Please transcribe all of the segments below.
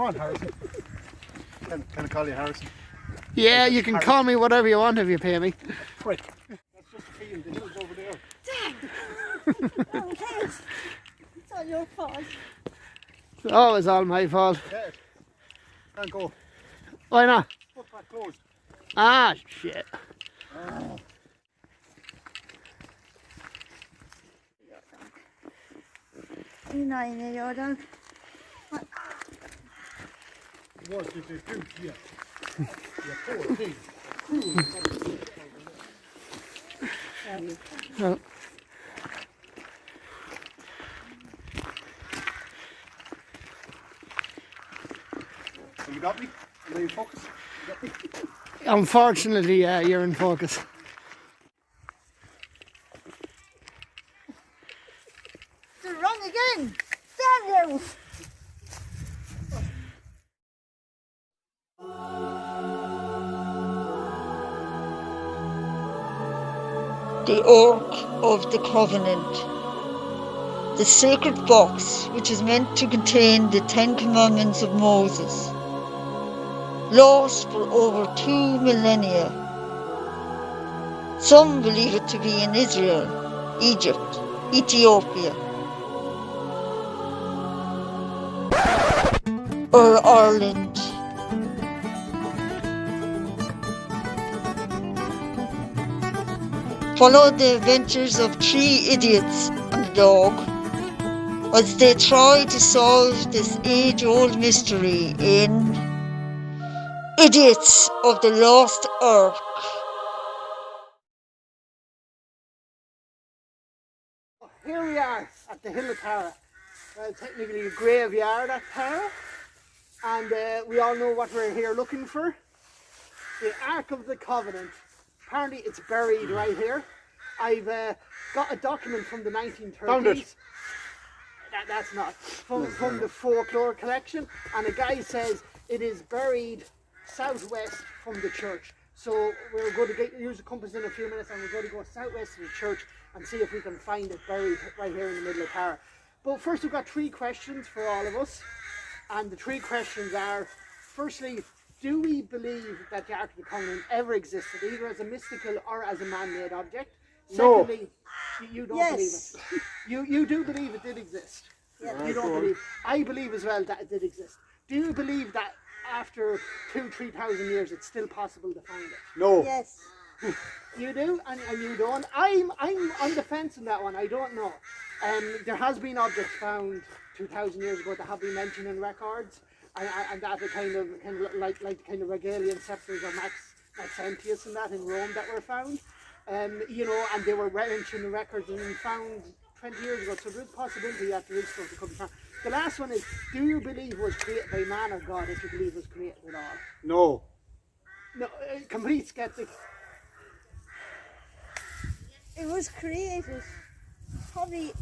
on, Harrison. Can I call you Harrison? Yeah, you can call me whatever you want if you pay me. Right. That's just a field. The hill's over there. Oh, thanks. It's all your fault. It's always all my fault. Yeah. Can't go. Why not? Footpath closed. Ah, shit. Oh. You know, your dog. What did they do to you? You poor thing. Well, You got me? Are you in focus? You got me? unfortunately, yeah, you're in focus. They're wrong again. Damn you! The Ark of the Covenant, the sacred box which is meant to contain the 10 Commandments of Moses, lost for over 2 millennia. Some believe it to be in Israel, Egypt, Ethiopia, or Ireland. Follow the adventures of 3 idiots and a dog as they try to solve this age-old mystery in Idiots of the Lost Ark. Here we are at the Hill of Tara. Well, technically a graveyard at Tara. And we all know what we're here looking for. The Ark of the Covenant. Apparently it's buried right here. I've got a document from the 1930s. Found it. That's not. From the folklore collection. And the guy says it is buried southwest from the church. So we're going to use the compass in a few minutes and we're going to go southwest of the church and see if we can find it buried right here in the middle of Tara. But first we've got 3 questions for all of us. And the 3 questions are, firstly, do we believe that the Ark of the Covenant ever existed, either as a mystical or as a man-made object? No. Secondly, you don't Yes. believe it. You do believe it did exist. Yeah. You don't believe. I believe as well that it did exist. Do you believe that after 2,000-3,000 years it's still possible to find it? No. Yes. You do, and you don't. I'm on the fence on that one. I don't know. There has been objects found 2,000 years ago that have been mentioned in records, and that are kind of like kind of regalian scepters or Maxentius and that in Rome that were found. You know, and they were mentioned in records and found 20 years ago. So there's a possibility that there is stuff that could be found. The last one is: do you believe it was created by man or God? If you believe it was created at all? No. No, complete skeptic. It was created probably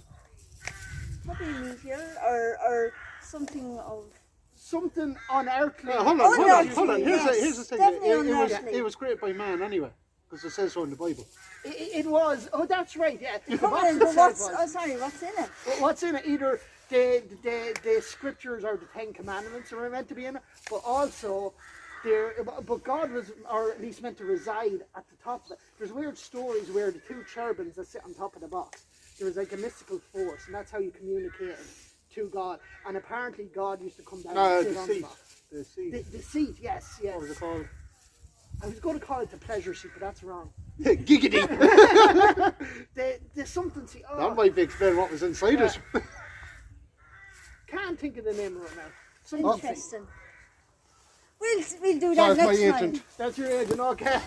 meteor or something of Something unearthly. Hold Unearthly, on. Here's yes, the thing. definitely unearthly. It was created by man anyway, because it says so in the Bible. It was. Oh, that's right. Yeah. The box Covenant, but itself what's was. oh sorry, what's in it? What's in it? Either the scriptures or the 10 Commandments are meant to be in it, but also but God was, or at least meant to reside at the top of it. There's weird stories where the 2 cherubims that sit on top of the box, there was like a mystical force, and that's how you communicated to God. And apparently God used to come down and sit The on the seat. box. The seat. The seat, yes. What was it called? I was going to call it the pleasure seat, but that's wrong. Giggity. There's something. That might explain what was inside it. Can't think of the name right now. Something. Interesting. We'll do So that it's my next time. agent. That's your agent, okay.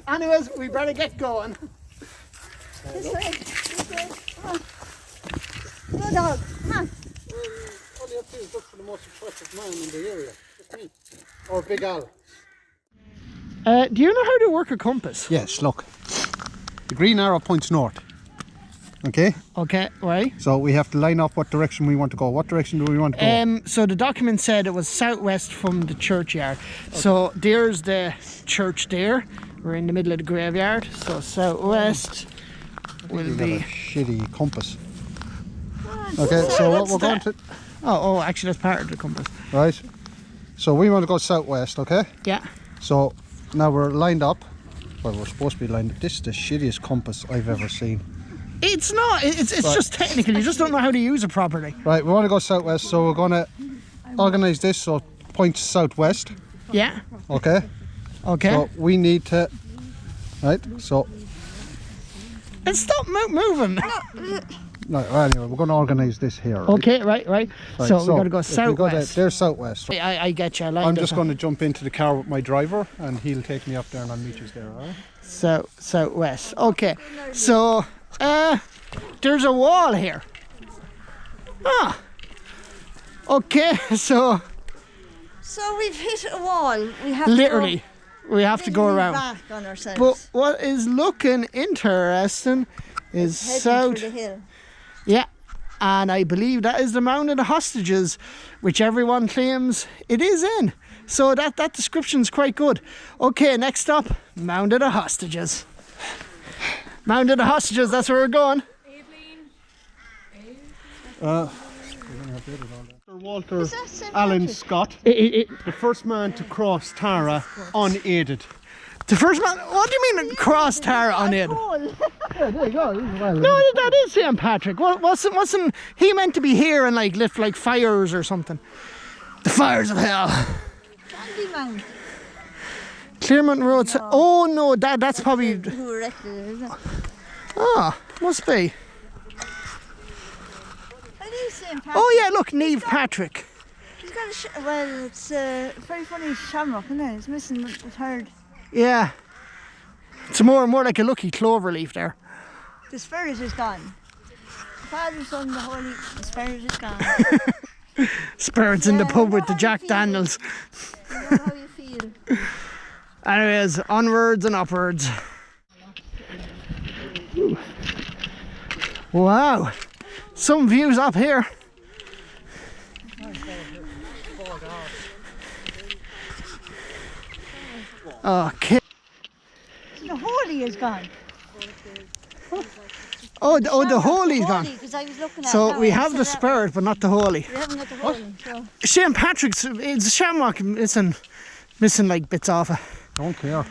Anyways, we better get going. This way. This way. Come on. Good dog. Come on. All you have to do is look for the most impressive man in the area. Just me. Or Big Al. Do you know how to work a compass? Yes, look. The green arrow points north. Okay? Okay, right. So we have to line up what direction we want to go. What direction do we want to go? So the document said it was southwest from the churchyard. Okay. So there's the church there. We're in the middle of the graveyard. So southwest will be a shitty compass. Okay, so what we're going to... Oh, actually that's part of the compass. Right. So we want to go southwest, okay? Yeah. So now we're lined up. Well, we're supposed to be lined up. This is the shittiest compass I've ever seen. It's not. It's Right. just technical. You just don't know how to use it properly. Right, we want to go southwest, so we're going to organise this so it points southwest, Yeah. okay? Okay. So we need to, right, so, And stop moving. right, anyway, we're going to organise this here, right? Okay. Right. Right, So we got to go if we go there, southwest. there's southwest. I get you. I like I'm that. just going to jump into the car with my driver and he'll take me up there and I'll meet you there, alright? Southwest. Okay. So, there's a wall here. Ah. Okay. So So we've hit a wall. We have literally, we have to go literally around. back on ourselves. But what is looking interesting is Heading south. for the hill. Yeah. And I believe that is the Mound of the Hostages, which everyone claims it is in. So that description's quite good. Okay, next up, Mound of the Hostages. Mound of the Hostages, that's where we're going. Sir Walter Is that St. Allen Patrick? Scott, The the first man to cross Tara unaided. first man, what do you mean cross Tara unaided? Yeah, there you go. No, that is St. Patrick. Wasn't he meant to be here and like lift like fires or something? The fires of hell. Sandy Mount. Claremont Road. Oh no, that's probably. Who erected it, isn't it? Ah, must be. It is St. Patrick. Oh yeah, look, Neve Patrick. He's got a well, it's very funny shamrock, isn't it? It's missing the third. Yeah. It's more like a lucky clover leaf there. The spirit is gone. The Father, Son, the Holy, the spirit is gone. Spirits in the Yeah, pub I with know the how Jack you feel. Daniels. You know how you feel. Anyways, onwards and upwards. Wow. Some views up here. Okay. The Holy is gone. Oh, the holy's gone. Because I was looking at it So now, we I have said the that spirit, but not the holy. We haven't got the Holy. So. St. Patrick's, it's a shamrock missing like bits off it. Don't care.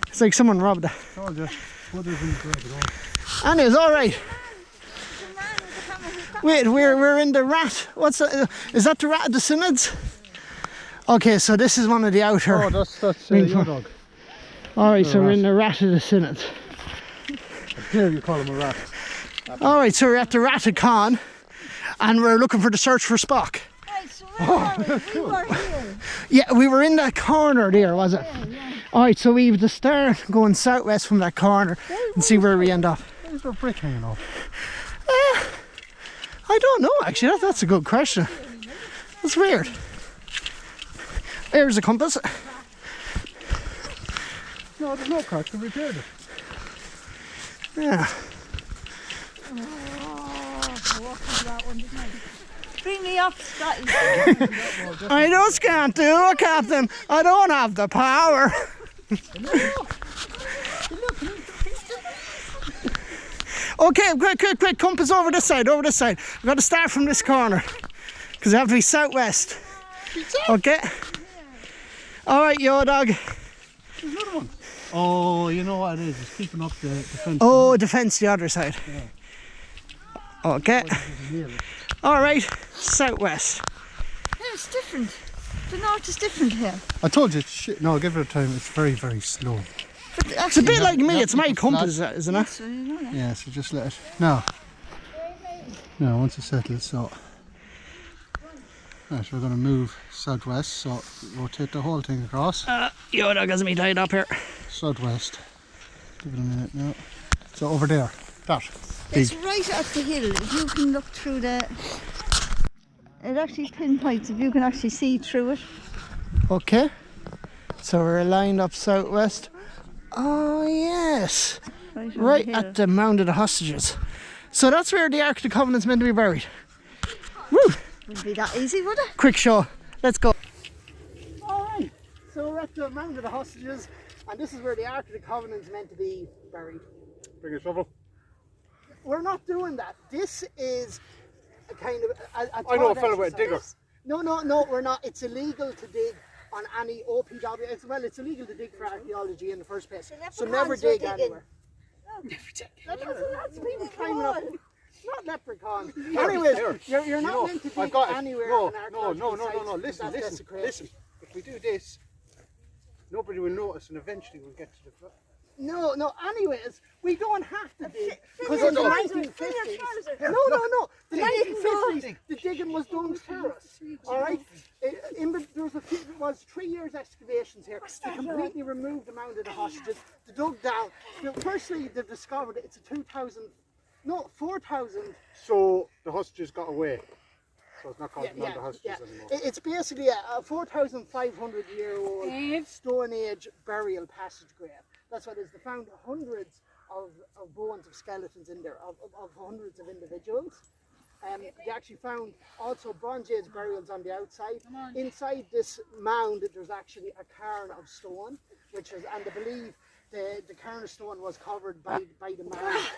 It's like someone robbed it. Told you. What is in the bread at all? Anyways, all right. The man with the camera, he's got Wait, we're in the rat. What's that? Is that the rat of the synods? Okay, so this is one of the outer. Oh, that's your dog. All right, so we're in the rat of the synods. Here you call him a rat. All right, so we're at the Raticon, and we're looking for the search for Spock. right, so where we? We were here. Yeah, we were in that corner there, was it? Yeah. All right, so we have to start going southwest from that corner and see where we end up. Where's the brick hanging off? I don't know, actually. That's a good question. That's weird. There's a compass. No, there's no crack. We repaired it. Yeah. Bring me up, Scotty. I just can't do it, Captain. I don't have the power. Okay, quick, compass over this side, We've got to start from this corner, because we have to be southwest. Okay? Alright, yo dog. There's another one. Oh, you know what it is? It's keeping up the fence. Oh, the fence the other side. Okay. Alright, southwest. Yeah, it's different. The north is different here. I told you, shit. No, give it a time. It's very, very slow. But It's a actually, bit like me, yeah, it's my it's compass, isn't it? so you know that. Yeah, so just let it. No. No, once it settles, so. Right, we're going to move southwest, so rotate the whole thing across. Yo dog has me tied up here. Southwest. Give it a minute now. So over there. That. It's Big. right at the hill. If you can look through the... It actually pinpoints if you can actually see through it. Okay. So we're lined up southwest. Oh yes. Right, on Right the hill. at the Mound of the Hostages. So that's where the Ark of the Covenant's meant to be buried. Woo! Wouldn't be that easy, would it? Quick show. Let's go. Alright. So we're at the Mound of the Hostages, and this is where the Ark of the Covenant's meant to be buried. Bring a shovel. We're not doing that. This is a kind of... I know a fellow with a digger. No, we're not. It's illegal to dig on any OPW. It's illegal to dig for archaeology in the first place. So never dig anywhere. That's people climbing up. Not leprechauns. Anyways, you're not meant to dig anywhere. No. Listen. If we do this, nobody will notice, and eventually we'll get to the. No. Anyways, we don't have to dig because in the 1950s. No. The 1950s, the digging was done for us. All right. There was 3 years excavations here to completely remove the mound of the hostages. They dug down. Firstly, they discovered it's a 4,000. So the hostages got away. So it's not called the hostages anymore. It's basically a 4,500-year-old Stone Age burial passage grave. That's what it is. They found hundreds of bones of skeletons in there, of hundreds of individuals. They actually found also Bronze Age burials on the outside. Inside this mound, there's actually a cairn of stone, and they believe the cairn of stone was covered by the mound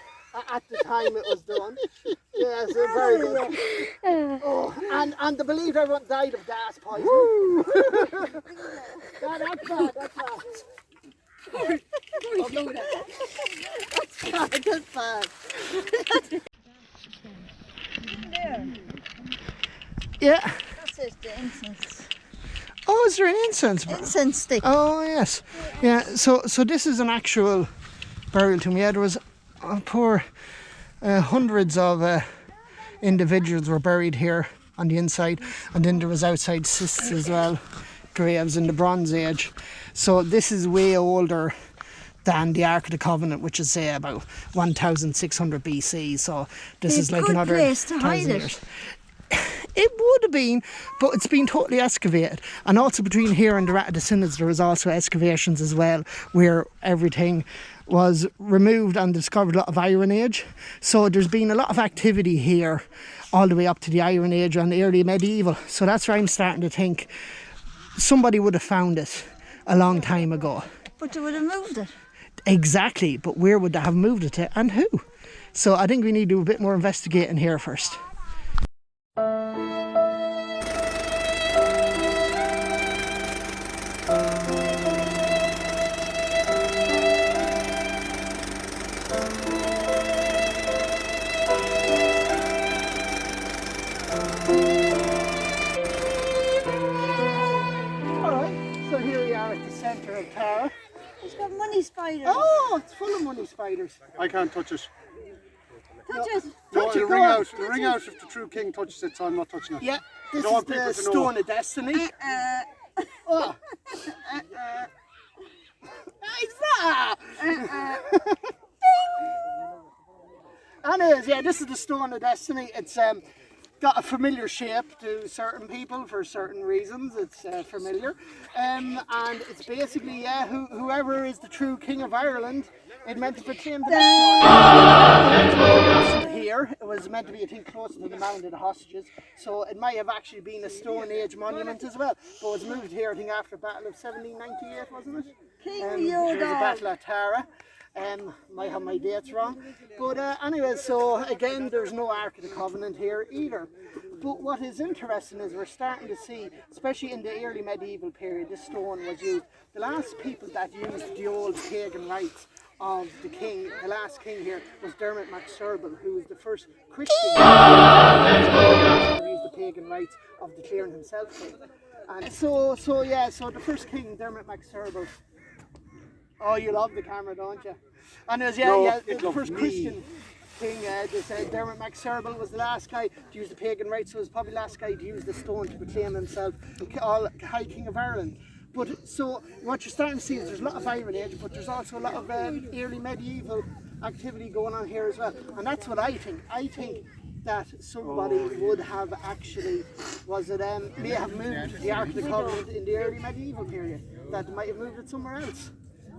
at the time it was done. Yeah, so very good. And they believe everyone died of gas poisoning. That's bad. That's bad. Yeah. That's it, the incense. Oh, is there an incense? Incense stick. Oh, yes. Yeah, so this is an actual burial tomb. Yeah, there was hundreds of individuals were buried here on the inside, and then there was outside cists as well, graves in the Bronze Age. So this is way older than the Ark of the Covenant, which is say about 1600 BC. So this is like another 1,000 years. It would have been, but it's been totally excavated. And also between here and the Rat of the Synods, there was also excavations as well, where everything was removed and discovered a lot of Iron Age. So there's been a lot of activity here all the way up to the Iron Age and the early medieval. So that's where I'm starting to think somebody would have found it a long time ago. But they would have moved it. Exactly, but where would they have moved it to and who? So I think we need to do a bit more investigating here first. It's got money spiders. Oh, it's full of money spiders. I can't touch it. Touch it. No, it'll ring out. It'll ring out if the true king touches it, so I'm not touching it. Yeah, this Don't is the Stone of Destiny. Oh. Anyways, yeah, this is the Stone of Destiny. It's got a familiar shape to certain people for certain reasons. It's familiar, and it's basically whoever is the true king of Ireland. It meant to proclaim the next one. Here, it was meant to be, I think, closer to the mound of the hostages. So it might have actually been a Stone Age monument as well. But it was moved here, I think, after the Battle of 1798, wasn't it? There was a battle at Tara. Might have my dates wrong, but anyway, so again, there's no Ark of the Covenant here either. But what is interesting is we're starting to see, especially in the early medieval period, this stone was used. The last people that used the old pagan rites of the king, the last king here, was Dermot MacSerble, who was the first Christian to use the pagan rites of declaring himself king. And so the first king, Dermot MacSerble. Oh, you love the camera, don't you? And there's the first Christian king. They said Dermot MacSerble was the last guy to use the pagan rites, so he was probably the last guy to use the stone to proclaim himself High King of Ireland. But so what you're starting to see is there's a lot of Iron Age, but there's also a lot of early medieval activity going on here as well. And that's what I think. I think that somebody would have actually, may have moved the Ark of the Covenant in the early medieval period, that they might have moved it somewhere else.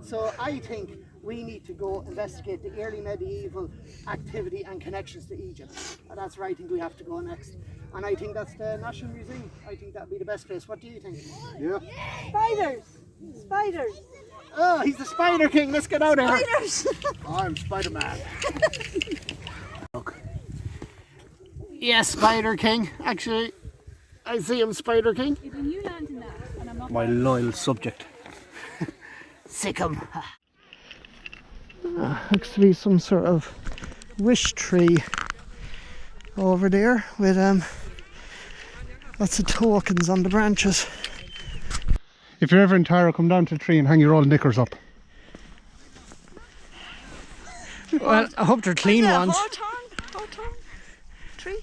So I think we need to go investigate the early medieval activity and connections to Egypt. And that's where I think we have to go next. And I think that's the National Museum. I think that'd be the best place. What do you think? Yeah. Spiders. Oh, he's the Spider King. Let's get out of here. Spiders. I'm Spider-Man. Yes, Spider King. Actually, I see him, Spider King. My loyal subject. Sick him. Looks to be some sort of wish tree over there with lots of tokens on the branches. If you're ever in Tara, come down to the tree and hang your old knickers up. Well, I hope they're clean ones. Hawthorn tree?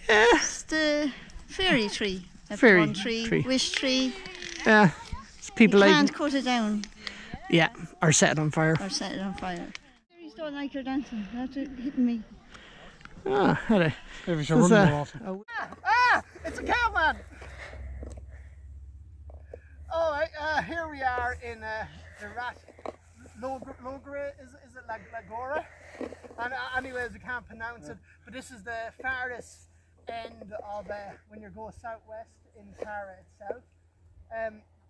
Yeah. It's the fairy tree. Fairy one tree, wish tree. Yeah. People You like. can't cut it down Yeah, or set it on fire. or set it on fire. Fairies don't like your dancing. That's hitting me. Ah, hello. Maybe we should run more often. It's a caveman! Alright, here we are in the rat. Logre, is it like Lagora? And anyways, we can't pronounce it, but this is the farthest end of when you go southwest in Tara itself.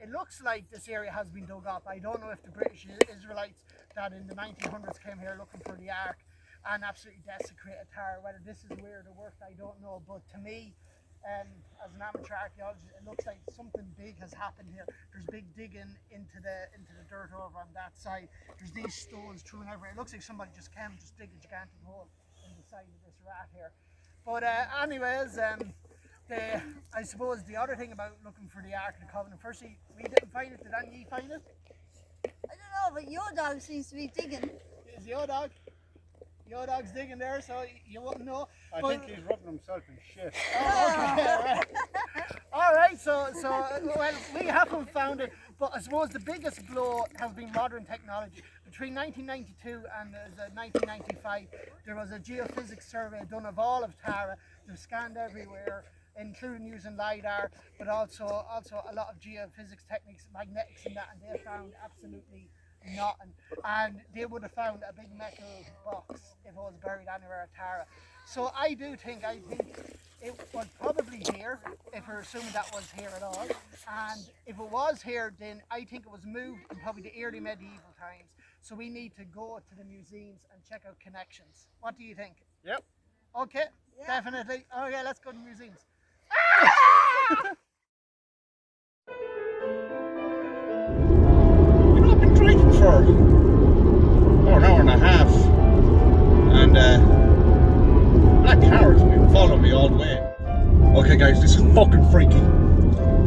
It looks like this area has been dug up. I don't know if the British Israelites that in the 1900s came here looking for the Ark and absolutely desecrated Tara. Whether this is weird or worked, I don't know. But to me, as an amateur archaeologist, it looks like something big has happened here. There's big digging into the dirt over on that side. There's these stones thrown everywhere. It looks like somebody just came, just dig a gigantic hole in the side of this rat here. But anyways, I suppose the other thing about looking for the Ark of the Covenant, firstly, we didn't find it. Did any of you find it? I don't know, but your dog seems to be digging. Is your dog? Your dog's digging there, so you wouldn't know. I think he's rubbing himself in shit. Oh, okay, right. All right, so well, we haven't found it, but I suppose the biggest blow has been modern technology. Between 1992 and 1995, there was a geophysics survey done of all of Tara. They scanned everywhere, including using LiDAR, but also a lot of geophysics techniques, magnetics and that, and they found absolutely nothing. And they would have found a big metal box if it was buried anywhere at Tara. So I think it was probably here, if we're assuming that was here at all. And if it was here, then I think it was moved in probably the early medieval times. So we need to go to the museums and check out connections. What do you think? Yep. Okay, definitely. Okay, let's go to the museums. You know, I've been driving for an hour and a half, and that car has been following me all the way. Okay guys, this is fucking freaky.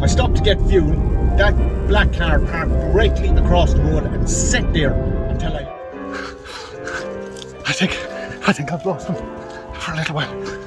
I stopped to get fuel. That black car parked directly across the road and sat there until I think I've lost him for a little while.